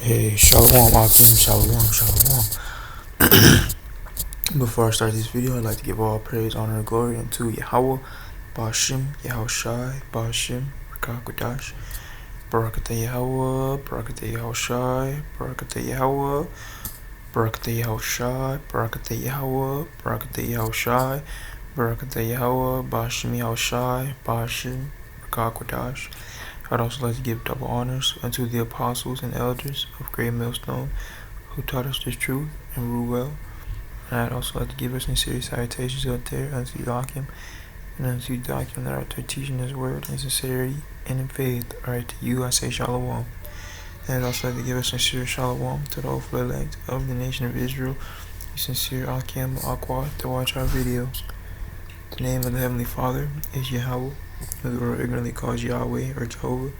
Hey, Shalom, Akim, Shalom, Shalom. Before I start this video, I'd like to give all praise, honor, and glory unto Yahweh, Bashim, Yahushai, Bashim, Rakakwadash, Barakatah Yahweh, Barakatah Yahushai, Barakatah Yahweh, Barakatah Yahushai, Barakatah Yahweh, Barakatah Yahushai, Barakatah Yahweh, Bashim Yahushai, Bashim, Rakakwadash. I'd also like to give double honors unto the apostles and elders of Great Millstone who taught us this truth and rule well. And I'd also like to give our sincere salutations out there unto Yakim and unto Yakim that are out there teaching His word in sincerity and in faith. Alright, to you I say Shalom. And I'd also like to give a sincere Shalom to the hopeful elect of the nation of Israel, the sincere Akim Aqua, to watch our videos. The name of the Heavenly Father is Yahweh, who the world ignorantly calls Yahweh or Jehovah,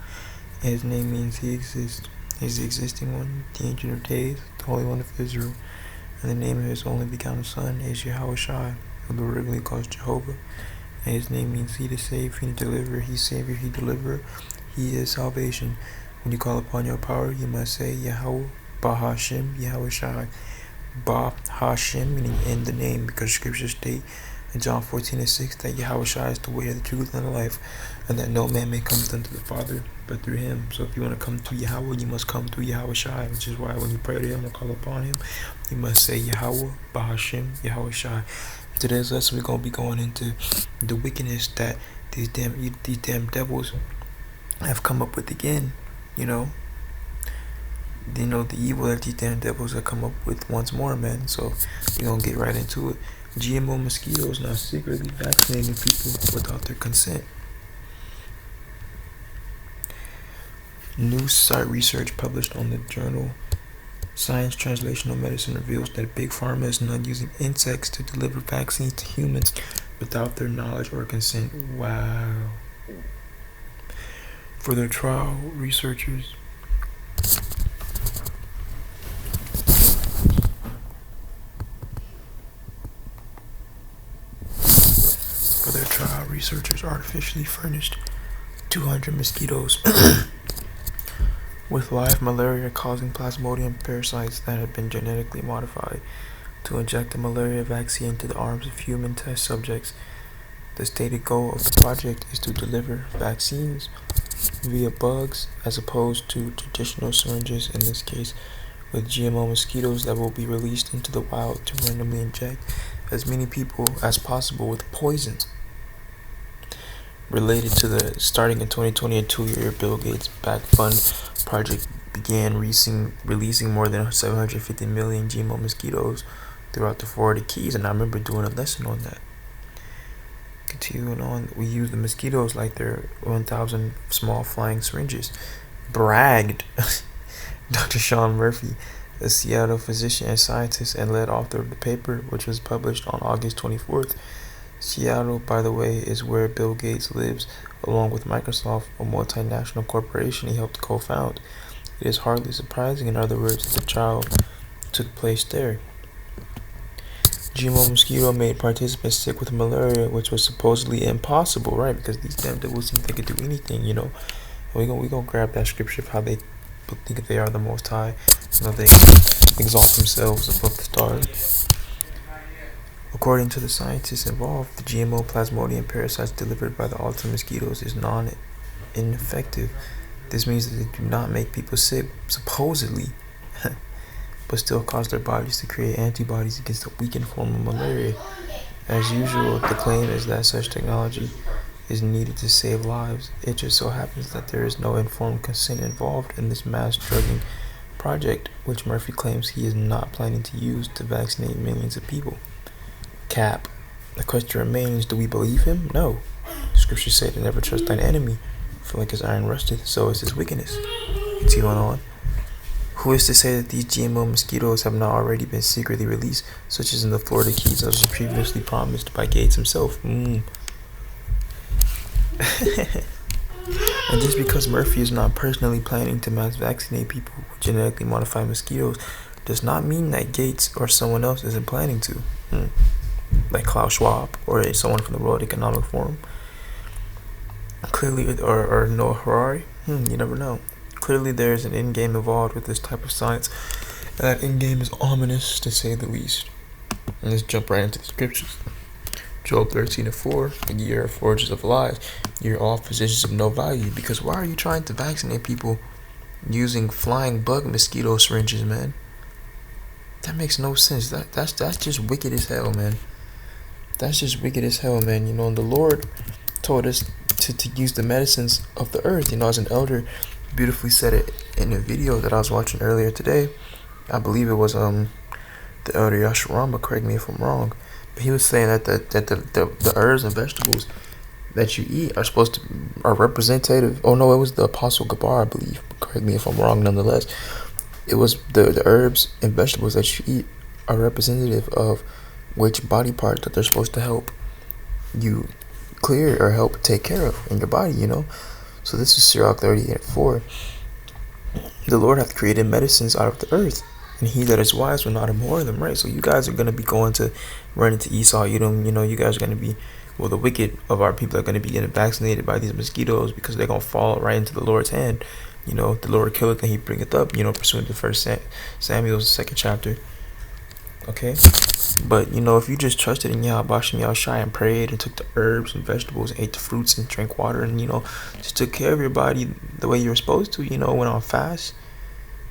and His name means He exists. He's the existing one, the Ancient of Days, the Holy One of Israel. And the name of His only begotten Son is Yahushai, who the world really calls Jehovah. And His name means He to save, He to deliver, He's Savior, He deliverer, He is salvation. When you call upon your power, you must say Yahweh, Bahashim, Yahushai. Bahashim, meaning in the name, because scriptures state in John 14:6 that Yahushai is the way, the truth, and the life, and that no man may come unto the Father but through Him. So if you want to come to Yahweh, you must come through Yahushai, which is why when you pray to Him or call upon Him, you must say Yahweh, Bahashim, Yahushai. Today's lesson, we're going to be going into the wickedness that these damn devils have come up with again. The evil that these damn devils have come up with once more, man. So we're going to get right into it. GMO mosquitoes now secretly vaccinating people without their consent. New site research published on the journal Science Translational Medicine reveals that Big Pharma is now using insects to deliver vaccines to humans without their knowledge or consent. Wow. For their trial, researchers artificially furnished 200 mosquitoes with live malaria-causing plasmodium parasites that have been genetically modified to inject the malaria vaccine into the arms of human test subjects. The stated goal of the project is to deliver vaccines via bugs as opposed to traditional syringes, in this case with GMO mosquitoes that will be released into the wild to randomly inject as many people as possible with poisons. Related to the starting in 2020, a 2-year Bill Gates backed fund project began releasing more than 750 million GMO mosquitoes throughout the Florida Keys, and I remember doing a lesson on that. Continuing on, we use the mosquitoes like they're 1,000 small flying syringes. Bragged Dr. Sean Murphy, a Seattle physician and scientist and lead author of the paper, which was published on August 24th. Seattle, by the way, is where Bill Gates lives, along with Microsoft, a multinational corporation he helped co-found. It is hardly surprising, in other words, that the trial took place there. GMO mosquito made participants sick with malaria, which was supposedly impossible, right? Because these damn devils think they could do anything, And we gonna grab that scripture of how they think that they are the Most High. They exalt themselves above the stars. According to the scientists involved, the GMO plasmodium parasites delivered by the Alta mosquitoes is non-infective. This means that they do not make people sick, supposedly, but still cause their bodies to create antibodies against a weakened form of malaria. As usual, the claim is that such technology is needed to save lives. It just so happens that there is no informed consent involved in this mass drugging project, which Murphy claims he is not planning to use to vaccinate millions of people. Cap. The question remains, do we believe him? No. Scripture said to never trust thine enemy, for like his iron rusted, so is his wickedness. Continuing on. Who is to say that these GMO mosquitoes have not already been secretly released, such as in the Florida Keys as was previously promised by Gates himself? And just because Murphy is not personally planning to mass vaccinate people with genetically modified mosquitoes does not mean that Gates or someone else isn't planning to. Like Klaus Schwab or someone from the World Economic Forum. Clearly, or Noah Harari. You never know. Clearly, there's an end game involved with this type of science, and that end game is ominous to say the least. And let's jump right into the scriptures. Job 13:4, and ye are forgers of lies. You're all physicians of no value. Because why are you trying to vaccinate people using flying bug mosquito syringes, man? That makes no sense. That's just wicked as hell, man. That's just wicked as hell, man. And the Lord told us to use the medicines of the earth. As an elder beautifully said it in a video that I was watching earlier today. I believe it was the elder Yashurama, correct me if I'm wrong. But he was saying that the herbs and vegetables that you eat are representative. Oh no, it was the Apostle Gabar, I believe. Correct me if I'm wrong nonetheless. It was the herbs and vegetables that you eat are representative of which body part that they're supposed to help you clear or help take care of in your body, So this is Sirach 38:4. The Lord hath created medicines out of the earth, and he that is wise will not abhor them, right? So you guys are going to be going to run into Esau, Edom, you guys are going to be, the wicked of our people are going to be getting vaccinated by these mosquitoes because they're going to fall right into the Lord's hand. The Lord killeth and he bringeth up, pursuant to 1 Samuel's 2nd chapter. Okay? But, if you just trusted in Yahweh Shem Yahushai and prayed and took the herbs and vegetables and ate the fruits and drank water and, just took care of your body the way you were supposed to, went on fast,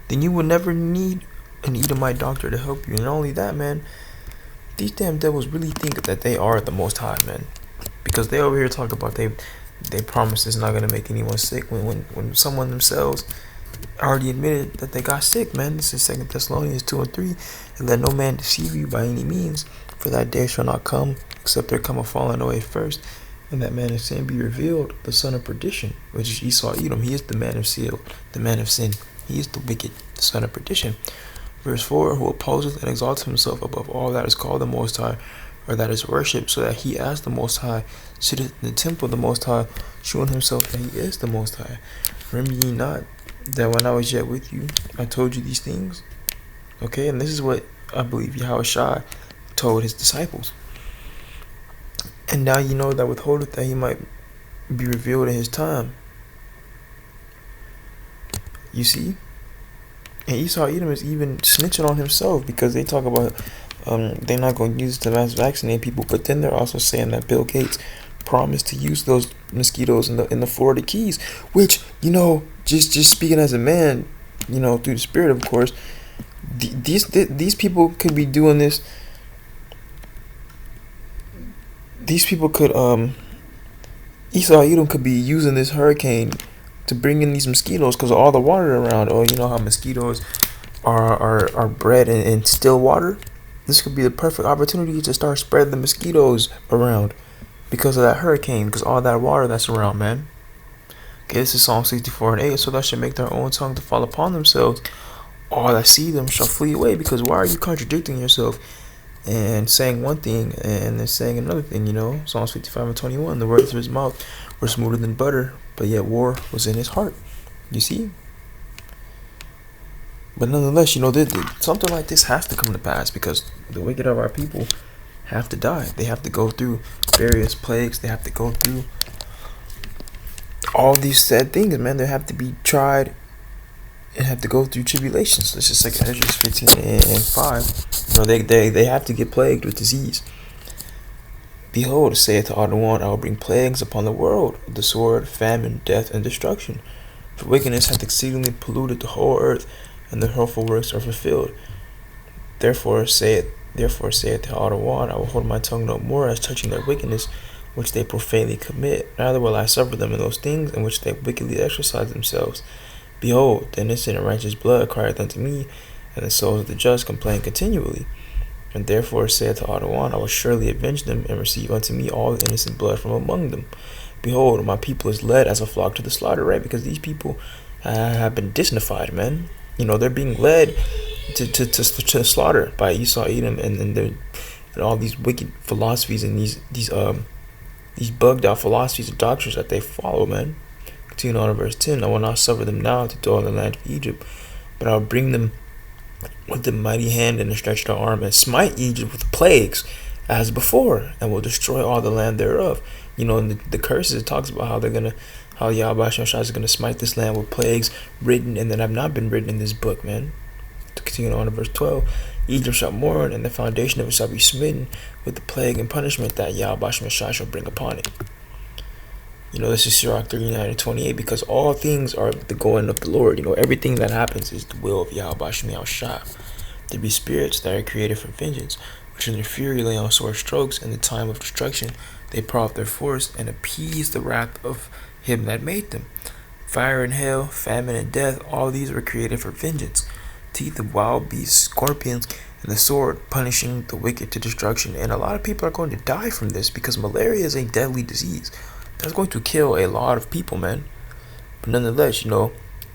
then you would never need an Edomite doctor to help you. And not only that, man, these damn devils really think that they are the Most High, man. Because they over here talk about they promise it's not going to make anyone sick when someone themselves already admitted that they got sick, man. This is 2 Thessalonians 2:3. And let no man deceive you by any means, for that day shall not come, except there come a falling away first, and that man of sin be revealed, the son of perdition, which is Esau Edom. He is the man of sin, the man of sin. He is the wicked, the son of perdition. Verse 4, who opposeth and exalts himself above all that is called the Most High, or that is worshipped, so that he as the Most High sitteth in the temple of the Most High, shewing himself that he is the Most High. Remember ye not that when I was yet with you, I told you these things? Okay, and this is what I believe Yahushua told his disciples. And now you know that withholdeth that he might be revealed in his time. You see? And Esau Edom is even snitching on himself because they talk about they're not going to use it to mass vaccinate people, but then they're also saying that Bill Gates promised to use those mosquitoes in the Florida Keys, which, just speaking as a man, through the spirit, of course, these people could be doing this. These people could Esau Edom could be using this hurricane to bring in these mosquitoes because of all the water around. Oh, you know how mosquitoes are bred in still water? This could be the perfect opportunity to start spreading the mosquitoes around because of that hurricane, because all that water that's around, man. Okay, this is Psalm 64:8. So that should make their own tongue to fall upon themselves. All that see them shall flee away. Because why are you contradicting yourself and saying one thing and then saying another thing? Psalms 55:21. The words of his mouth were smoother than butter, but yet war was in his heart. You see? But nonetheless, something like this has to come to pass because the wicked of our people have to die. They have to go through various plagues. They have to go through all these sad things, man. They have to be tried and have to go through tribulations. This is 2 Ezra 15:5. They have to get plagued with disease. Behold, saith the One, I will bring plagues upon the world, the sword, famine, death, and destruction. For wickedness hath exceedingly polluted the whole earth, and the hurtful works are fulfilled. Therefore saith the One, I will hold my tongue no more as touching their wickedness, which they profanely commit. Neither will I suffer them in those things in which they wickedly exercise themselves. Behold, the innocent and righteous blood crieth unto me, and the souls of the just complain continually. And therefore saith the One, I will surely avenge them, and receive unto me all the innocent blood from among them. Behold, my people is led as a flock to the slaughter, right? Because these people have been dignified, man. They're being led to slaughter by Esau Edom and all these wicked philosophies and these bugged out philosophies and doctrines that they follow, man. Continue on in verse 10. I will not suffer them now to dwell in the land of Egypt, but I will bring them with the mighty hand and the stretched out arm, and smite Egypt with plagues as before, and will destroy all the land thereof. In the curses, it talks about how they're gonna How Yahweh Shah is going to smite this land with plagues written and that have not been written in this book, man. To continue on to verse 12, Egypt shall mourn, and the foundation of it shall be smitten with the plague and punishment that Yahweh Shah shall bring upon it. This is Sirach 39:28, because all things are the going of the Lord. Everything that happens is the will of Yahweh Shah. There be spirits that are created for vengeance, which in their fury lay on sore strokes. In the time of destruction they pour out their force and appease the wrath of him that made them. Fire and hail, famine and death, all these were created for vengeance. Teeth of wild beasts, scorpions, and the sword, punishing the wicked to destruction. And a lot of people are going to die from this, because malaria is a deadly disease that's going to kill a lot of people, man. But nonetheless,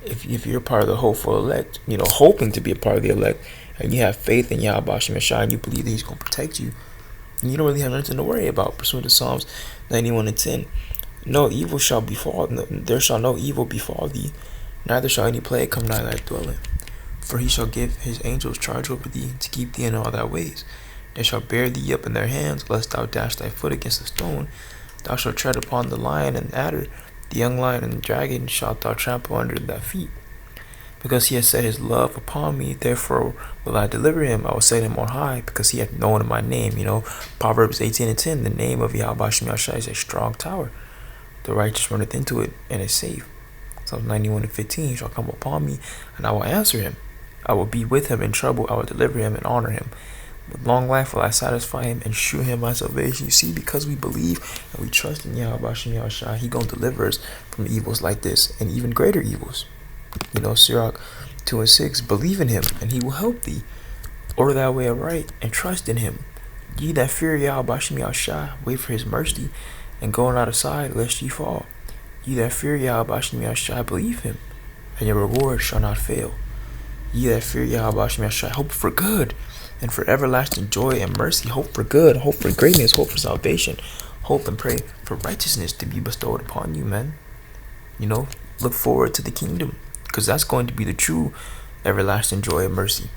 if you're part of the hopeful elect, hoping to be a part of the elect, and you have faith in Yahweh Shah and you believe that he's going to protect you, you don't really have nothing to worry about. Pursuant to Psalms 91:10, no evil shall befall, there shall no evil befall thee, neither shall any plague come nigh thy dwelling. For he shall give his angels charge over thee, to keep thee in all thy ways. They shall bear thee up in their hands, lest thou dash thy foot against a stone. Thou shalt tread upon the lion and adder, the young lion and the dragon shalt thou trample under thy feet. Because he has set his love upon me, therefore will I deliver him. I will set him on high, because he hath known my name. Proverbs 18:10, the name of Yahweh Shah is a strong tower. The righteous runneth into it, and is safe. Psalms 91:15, shall come upon me, and I will answer him. I will be with him in trouble. I will deliver him and honor him. With long life will I satisfy him and shew him my salvation. You see, because we believe and we trust in Yahweh Shah, he gonna deliver us from evils like this and even greater evils. Sirach 2:6, believe in him and he will help thee. Order thy way aright and trust in him. Ye that fear Yahweh Shah, wait for his mercy, and go not aside lest ye fall. Ye that fear Yahweh Shah, believe him, and your reward shall not fail. Ye that fear Yahweh Shah, hope for good, and for everlasting joy and mercy. Hope for good, hope for greatness, hope for salvation. Hope and pray for righteousness to be bestowed upon you, man. Look forward to the kingdom, because that's going to be the true everlasting joy and mercy.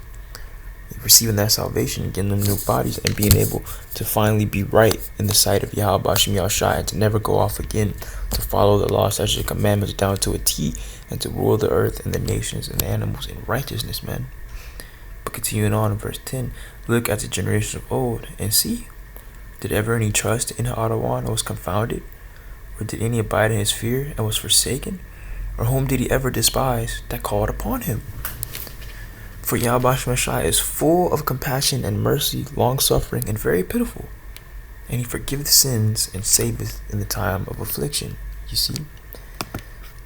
Receiving that salvation, getting them new bodies, and being able to finally be right in the sight of Yahweh Shah, and to never go off again, to follow the law, statutes, and commandments down to a T, and to rule the earth and the nations and the animals in righteousness, man. But continuing on in verse 10, look at the generations of old and see, did ever any trust in Adawan and was confounded? Or did any abide in his fear and was forsaken? Or whom did he ever despise that called upon him? For Yahweh Shah is full of compassion and mercy, long-suffering, and very pitiful. And he forgiveth sins and saveth in the time of affliction. You see?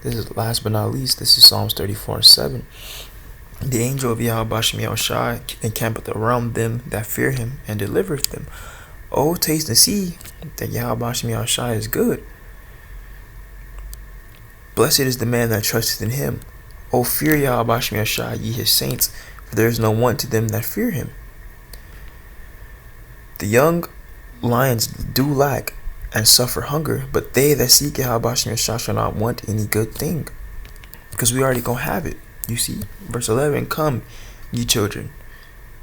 This is last but not least, this is Psalms 34:7. The angel of Yahweh Shah encampeth around them that fear him and delivereth them. Oh, taste and see that Yahweh Shah is good. Blessed is the man that trusteth in him. O fear Yahweh Shah, ye his saints, for there is no want to them that fear him. The young lions do lack and suffer hunger, but they that seek Yahweh Shah shall not want any good thing, because we already gonna have it. You see, verse 11, come, ye children,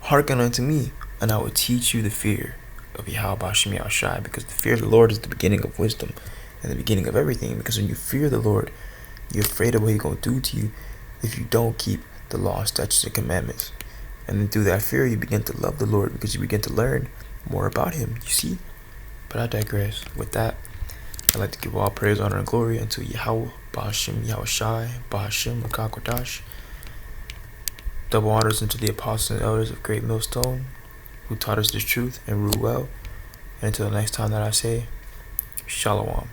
hearken unto me, and I will teach you the fear of Yahweh Shah, because the fear of the Lord is the beginning of wisdom and the beginning of everything. Because when you fear the Lord, you're afraid of what he's going to do to you if you don't keep the law, statutes, and commandments. And then through that fear, you begin to love the Lord, because you begin to learn more about him. You see? But I digress. With that, I'd like to give all praise, honor, and glory unto Yahweh, Bahashim, Yahushai, Bahashim, Makakodash. Double honors unto the apostles and elders of Great Millstone, who taught us this truth and rule well. And until the next time that I say, Shalom.